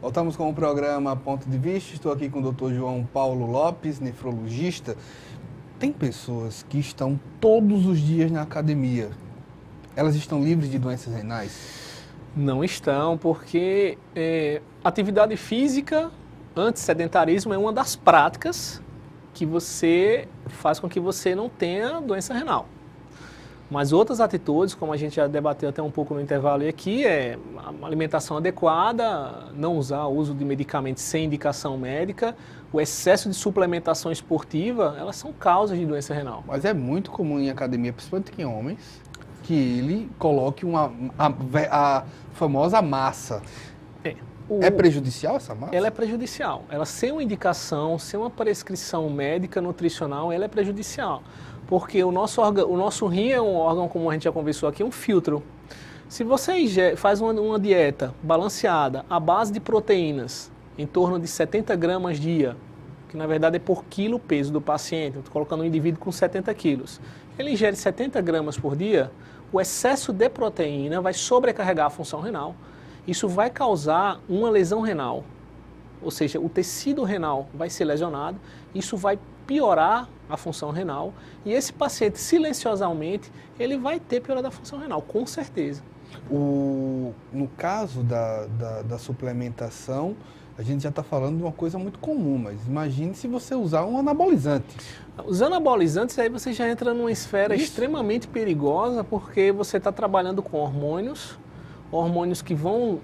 Voltamos com o programa Ponto de Vista. Estou aqui com o Dr. João Paulo Lopes, nefrologista. Tem pessoas que estão todos os dias na academia. Elas estão livres de doenças renais? Não estão, porque atividade física, antissedentarismo, é uma das práticas que você faz com que você não tenha doença renal. Mas outras atitudes, como a gente já debateu até um pouco no intervalo aqui, é uma alimentação adequada, não usar o uso de medicamentos sem indicação médica, o excesso de suplementação esportiva, elas são causas de doença renal. Mas é muito comum em academia, principalmente em homens, que ele coloque a famosa massa. É prejudicial essa massa? Ela é prejudicial. Ela sem uma indicação, sem uma prescrição médica, nutricional, ela é prejudicial. Porque o nosso rim é um órgão, como a gente já conversou aqui, um filtro. Se você faz uma dieta balanceada, à base de proteínas, em torno de 70 gramas dia, que na verdade é por quilo peso do paciente, estou colocando um indivíduo com 70 quilos, ele ingere 70 gramas por dia, o excesso de proteína vai sobrecarregar a função renal. Isso vai causar uma lesão renal, ou seja, o tecido renal vai ser lesionado, isso vai piorar a função renal e esse paciente, silenciosamente, ele vai ter piora da função renal, com certeza. No caso da suplementação, a gente já está falando de uma coisa muito comum, mas imagine se você usar um anabolizante. Os anabolizantes, aí você já entra numa esfera extremamente perigosa, porque você está trabalhando com hormônios que vão,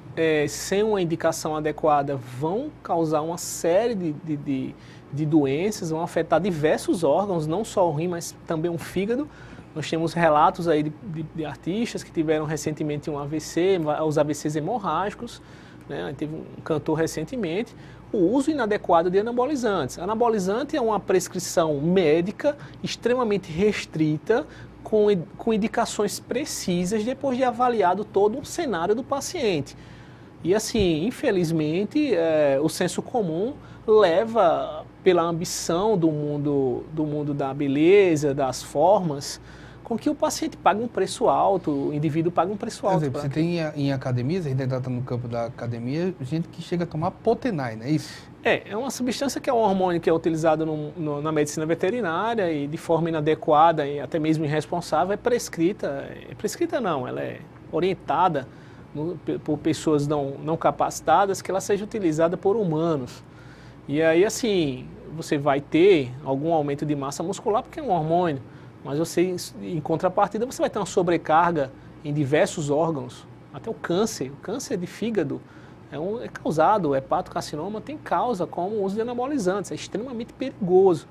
sem uma indicação adequada, vão causar uma série de doenças, vão afetar diversos órgãos, não só o rim, mas também o fígado. Nós temos relatos aí de artistas que tiveram recentemente um AVC, os AVCs hemorrágicos, né? Teve um cantor recentemente, o uso inadequado de anabolizantes. Anabolizante é uma prescrição médica extremamente restrita, com indicações precisas depois de avaliado todo o cenário do paciente. E assim, infelizmente, o senso comum leva pela ambição do mundo da beleza, das formas, com que o paciente pague um preço alto, o indivíduo pague um preço alto. Por exemplo, você tem em academias, a gente ainda está no campo da academia, gente que chega a tomar Potenai, não é isso? É uma substância que é um hormônio que é utilizado na medicina veterinária e de forma inadequada e até mesmo irresponsável é prescrita não, ela é orientada por pessoas não capacitadas que ela seja utilizada por humanos. E aí, assim, você vai ter algum aumento de massa muscular porque é um hormônio, mas você, em contrapartida, você vai ter uma sobrecarga em diversos órgãos, até o câncer de fígado é causado, o hepatocarcinoma tem causa como o uso de anabolizantes, é extremamente perigoso.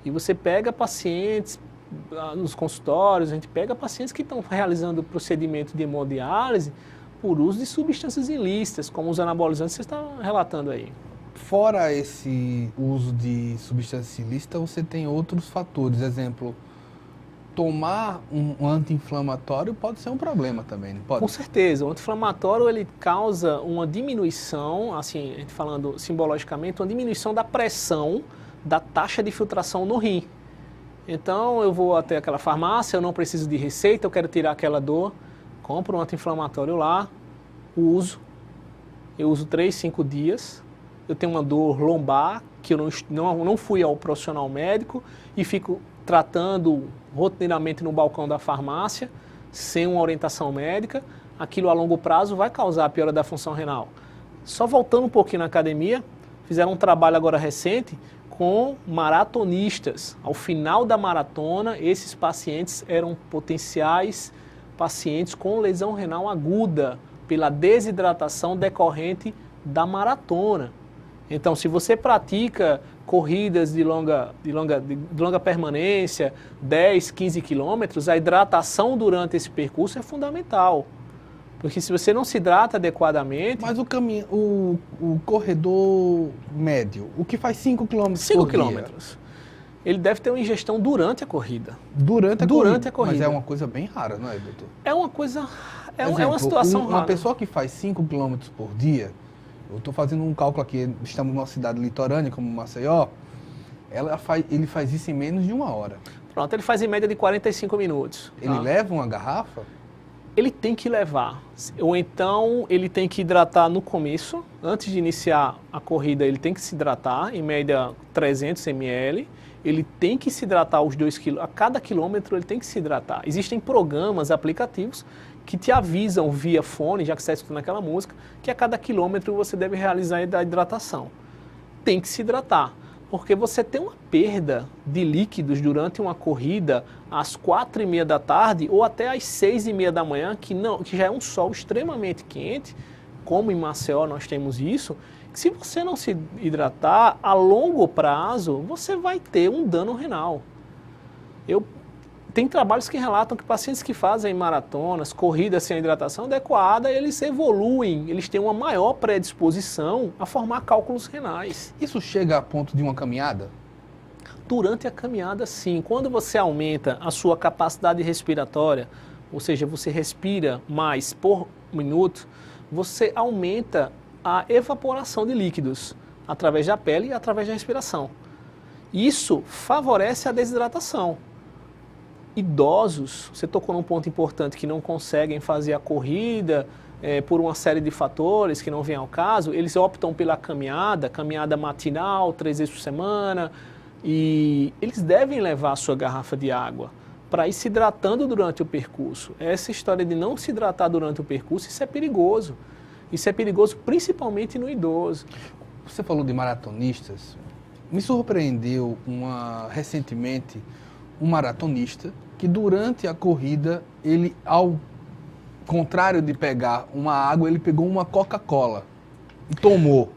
E você pega pacientes nos consultórios, a gente pega pacientes que estão realizando procedimento de hemodiálise por uso de substâncias ilícitas, como os anabolizantes que você está relatando aí. Fora esse uso de substâncias ilícitas, você tem outros fatores, exemplo, tomar um anti-inflamatório pode ser um problema também, não pode? Com certeza, o anti-inflamatório ele causa uma diminuição, assim, a gente falando simbologicamente, uma diminuição da pressão da taxa de filtração no rim. Então eu vou até aquela farmácia, eu não preciso de receita, eu quero tirar aquela dor, compro um anti-inflamatório lá, eu uso 3, 5 dias, eu tenho uma dor lombar, que eu não fui ao profissional médico e fico tratando rotineiramente no balcão da farmácia, sem uma orientação médica, aquilo a longo prazo vai causar a piora da função renal. Só voltando um pouquinho na academia, fizeram um trabalho agora recente com maratonistas. Ao final da maratona, esses pacientes eram potenciais pacientes com lesão renal aguda pela desidratação decorrente da maratona. Então, se você pratica corridas de longa permanência, 10, 15 quilômetros, a hidratação durante esse percurso é fundamental. Porque se você não se hidrata adequadamente... Mas o corredor médio, o que faz 5 quilômetros por 5 dia? quilômetros. Ele deve ter uma ingestão durante a corrida. Durante a corrida. Mas é uma coisa bem rara, não é, doutor? É uma coisa... Exemplo, uma situação rara. Uma pessoa que faz 5 quilômetros por dia, eu estou fazendo um cálculo aqui, estamos numa cidade litorânea como Maceió, ele faz isso em menos de 1 hora. Pronto, ele faz em média de 45 minutos. Ele leva uma garrafa? Ele tem que levar, ou então ele tem que hidratar no começo, antes de iniciar a corrida ele tem que se hidratar, em média 300 ml, ele tem que se hidratar os 2 km, a cada quilômetro ele tem que se hidratar. Existem programas, aplicativos, que te avisam via fone, já que você está escutando aquela música, que a cada quilômetro você deve realizar a hidratação. Tem que se hidratar, porque você tem uma perda de líquidos durante uma corrida às 4h30 da tarde ou até às 6h30 da manhã, que já é um sol extremamente quente, como em Maceió nós temos isso, que se você não se hidratar, a longo prazo, você vai ter um dano renal. Tem trabalhos que relatam que pacientes que fazem maratonas, corridas sem hidratação adequada, eles evoluem, eles têm uma maior predisposição a formar cálculos renais. Isso chega a ponto de uma caminhada? Durante a caminhada, sim. Quando você aumenta a sua capacidade respiratória, ou seja, você respira mais por minuto, você aumenta a evaporação de líquidos através da pele e através da respiração. Isso favorece a desidratação. Idosos, você tocou num ponto importante, que não conseguem fazer a corrida por uma série de fatores que não vem ao caso, eles optam pela caminhada matinal, 3 vezes por semana, e eles devem levar a sua garrafa de água para ir se hidratando durante o percurso. Essa história de não se hidratar durante o percurso, isso é perigoso. Isso é perigoso principalmente no idoso. Você falou de maratonistas. Me surpreendeu recentemente um maratonista que durante a corrida, ele, ao contrário de pegar uma água, ele pegou uma Coca-Cola e tomou.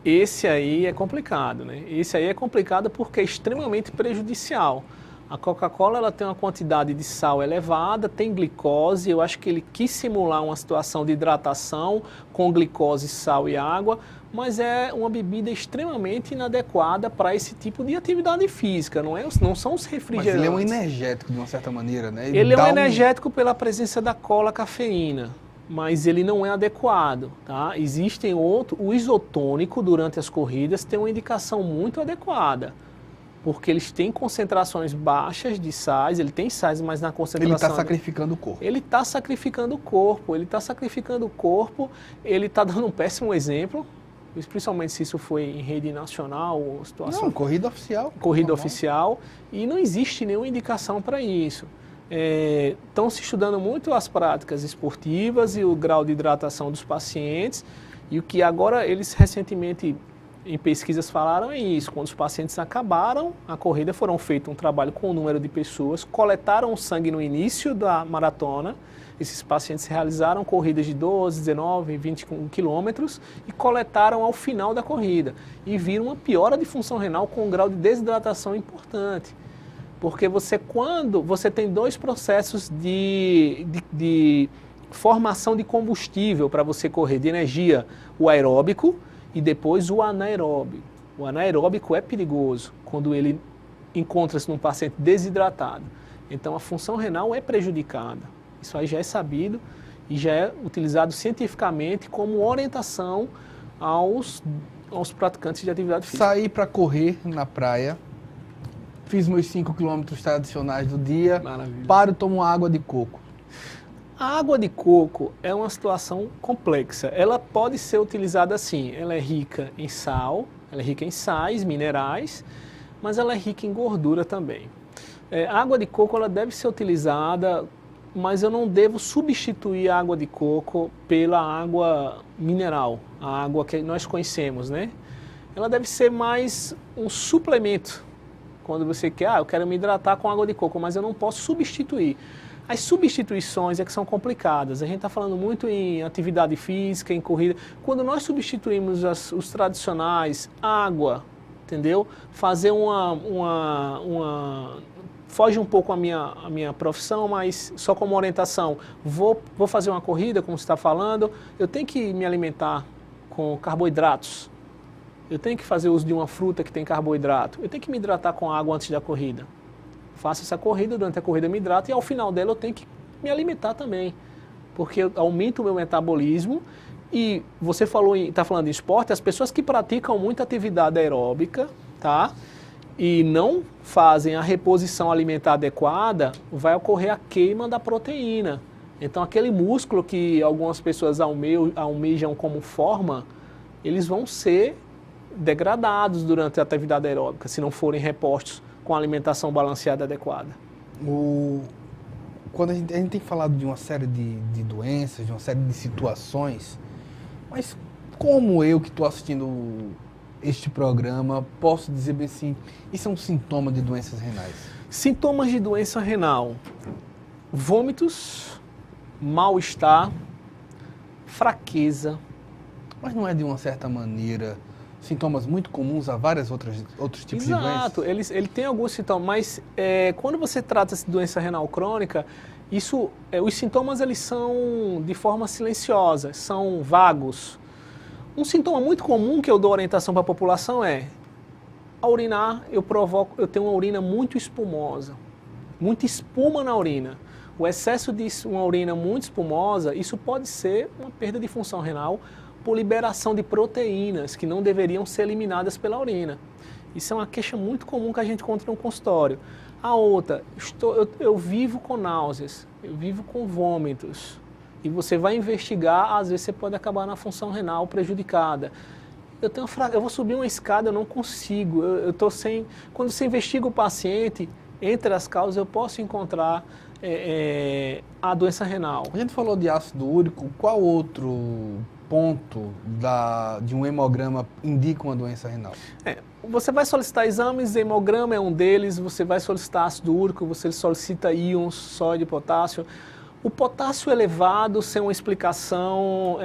Esse aí é complicado, né? Esse aí é complicado porque é extremamente prejudicial. A Coca-Cola ela tem uma quantidade de sal elevada, tem glicose, eu acho que ele quis simular uma situação de hidratação com glicose, sal e água, mas é uma bebida extremamente inadequada para esse tipo de atividade física, não são os refrigerantes. Mas ele é um energético de uma certa maneira, né? Ele é um energético pela presença da cola cafeína, mas ele não é adequado, tá? Existem o isotônico durante as corridas tem uma indicação muito adequada, porque eles têm concentrações baixas de sais, ele tem sais, mas na concentração... Ele está sacrificando o corpo. Ele está sacrificando o corpo, ele está dando um péssimo exemplo, principalmente se isso foi em rede nacional ou situação... Não, corrida oficial. Corrida oficial, e não existe nenhuma indicação para isso. Estão se estudando muito as práticas esportivas e o grau de hidratação dos pacientes, e o que agora eles recentemente... em pesquisas falaram é isso, quando os pacientes acabaram a corrida, foram feito um trabalho com o número de pessoas, coletaram o sangue no início da maratona, esses pacientes realizaram corridas de 12, 19, 20 quilômetros e coletaram ao final da corrida e viram uma piora de função renal com um grau de desidratação importante. Porque quando você tem dois processos de formação de combustível para você correr, de energia, o aeróbico, e depois o anaeróbico. O anaeróbico é perigoso quando ele encontra-se num paciente desidratado. Então a função renal é prejudicada. Isso aí já é sabido e já é utilizado cientificamente como orientação aos praticantes de atividade física. Saí para correr na praia, fiz meus 5 quilômetros tradicionais do dia, Maravilha. paro e tomo água de coco. A água de coco é uma situação complexa. Ela pode ser utilizada assim, ela é rica em sal, ela é rica em sais, minerais, mas ela é rica em gordura também. A água de coco ela deve ser utilizada, mas eu não devo substituir a água de coco pela água mineral, a água que nós conhecemos, né? Ela deve ser mais um suplemento. Quando você quer, eu quero me hidratar com água de coco, mas eu não posso substituir. As substituições é que são complicadas. A gente está falando muito em atividade física, em corrida. Quando nós substituímos os tradicionais, água, entendeu? Fazer foge um pouco a minha profissão, mas só como orientação. Vou fazer uma corrida, como você está falando, eu tenho que me alimentar com carboidratos. Eu tenho que fazer uso de uma fruta que tem carboidrato. Eu tenho que me hidratar com água antes da corrida. Faço essa corrida, durante a corrida me hidrato e ao final dela eu tenho que me alimentar também, porque eu aumento o meu metabolismo. E você está falando em esporte, as pessoas que praticam muita atividade aeróbica, tá? E não fazem a reposição alimentar adequada, vai ocorrer a queima da proteína. Então, aquele músculo que algumas pessoas almejam como forma, eles vão ser degradados durante a atividade aeróbica, se não forem repostos com alimentação balanceada adequada. Quando a gente tem falado de uma série de doenças, de uma série de situações, mas como eu que estou assistindo este programa, posso dizer bem assim, isso é um sintoma de doenças renais? Sintomas de doença renal: vômitos, mal-estar, fraqueza. Mas não é de uma certa maneira sintomas muito comuns a outros tipos de doenças? Exato, ele tem alguns sintomas, mas quando você trata de doença renal crônica, os sintomas eles são de forma silenciosa, são vagos. Um sintoma muito comum que eu dou orientação para a população é: ao urinar eu tenho uma urina muito espumosa, muita espuma na urina. O excesso de uma urina muito espumosa, isso pode ser uma perda de função renal por liberação de proteínas que não deveriam ser eliminadas pela urina. Isso é uma queixa muito comum que a gente encontra no consultório. A outra, eu vivo com náuseas, eu vivo com vômitos. E você vai investigar, às vezes você pode acabar na função renal prejudicada. Eu vou subir uma escada, eu não consigo. Quando você investiga o paciente, entre as causas eu posso encontrar a doença renal. A gente falou de ácido úrico, qual outro ponto de um hemograma indica uma doença renal? Você vai solicitar exames, hemograma é um deles, você vai solicitar ácido úrico, você solicita íons, sódio e potássio. O potássio elevado, sem uma explicação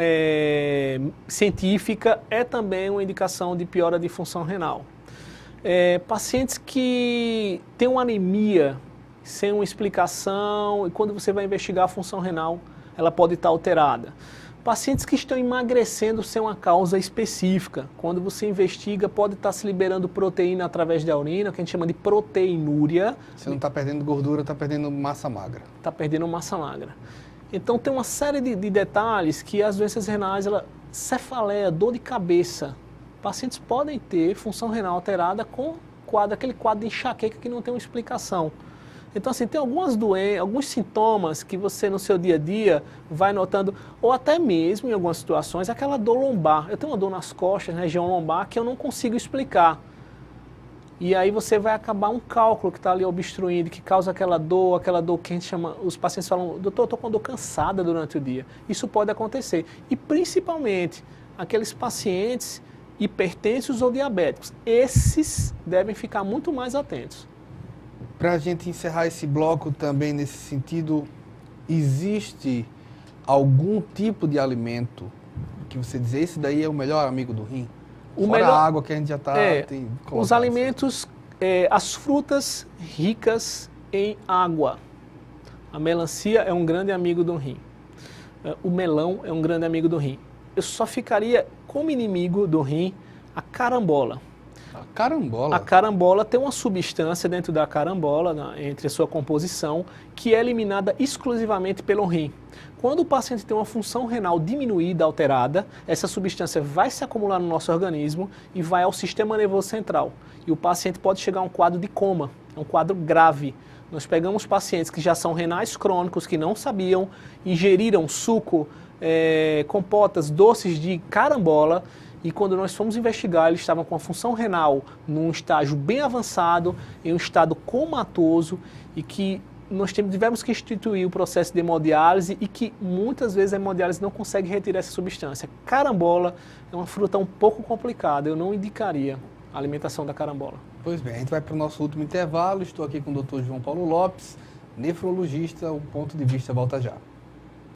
científica, é também uma indicação de piora de função renal. Pacientes que têm uma anemia sem uma explicação, e quando você vai investigar a função renal, ela pode estar alterada. Pacientes que estão emagrecendo sem uma causa específica, quando você investiga, pode estar se liberando proteína através da urina, que a gente chama de proteinúria. Você não está perdendo gordura, está perdendo massa magra. Está perdendo massa magra. Então tem uma série de detalhes que as doenças renais, cefaleia, dor de cabeça, pacientes podem ter função renal alterada com aquele quadro de enxaqueca que não tem uma explicação. Então, assim, tem alguns sintomas que você no seu dia a dia vai notando, ou até mesmo em algumas situações, aquela dor lombar. Eu tenho uma dor nas costas, na região lombar, que eu não consigo explicar. E aí você vai acabar um cálculo que está ali obstruindo, que causa aquela dor que a gente chama, os pacientes falam: doutor, eu estou com dor cansada durante o dia. Isso pode acontecer. E principalmente aqueles pacientes hipertensos ou diabéticos. Esses devem ficar muito mais atentos. Para a gente encerrar esse bloco também nesse sentido, existe algum tipo de alimento que você diz, esse daí é o melhor amigo do rim? Fora a água que a gente já está... Os alimentos, as frutas ricas em água. A melancia é um grande amigo do rim. O melão é um grande amigo do rim. Eu só ficaria como inimigo do rim a carambola. Carambola? A carambola tem uma substância dentro da carambola, entre a sua composição, que é eliminada exclusivamente pelo rim. Quando o paciente tem uma função renal diminuída, alterada, essa substância vai se acumular no nosso organismo e vai ao sistema nervoso central. E o paciente pode chegar a um quadro de coma, um quadro grave. Nós pegamos pacientes que já são renais crônicos, que não sabiam, ingeriram suco, compotas, doces de carambola, e quando nós fomos investigar, eles estavam com a função renal num estágio bem avançado, em um estado comatoso, e que nós tivemos que instituir o processo de hemodiálise e que muitas vezes a hemodiálise não consegue retirar essa substância. Carambola é uma fruta um pouco complicada, eu não indicaria a alimentação da carambola. Pois bem, a gente vai para o nosso último intervalo. Estou aqui com o Dr. João Paulo Lopes, nefrologista. O Ponto de Vista volta já.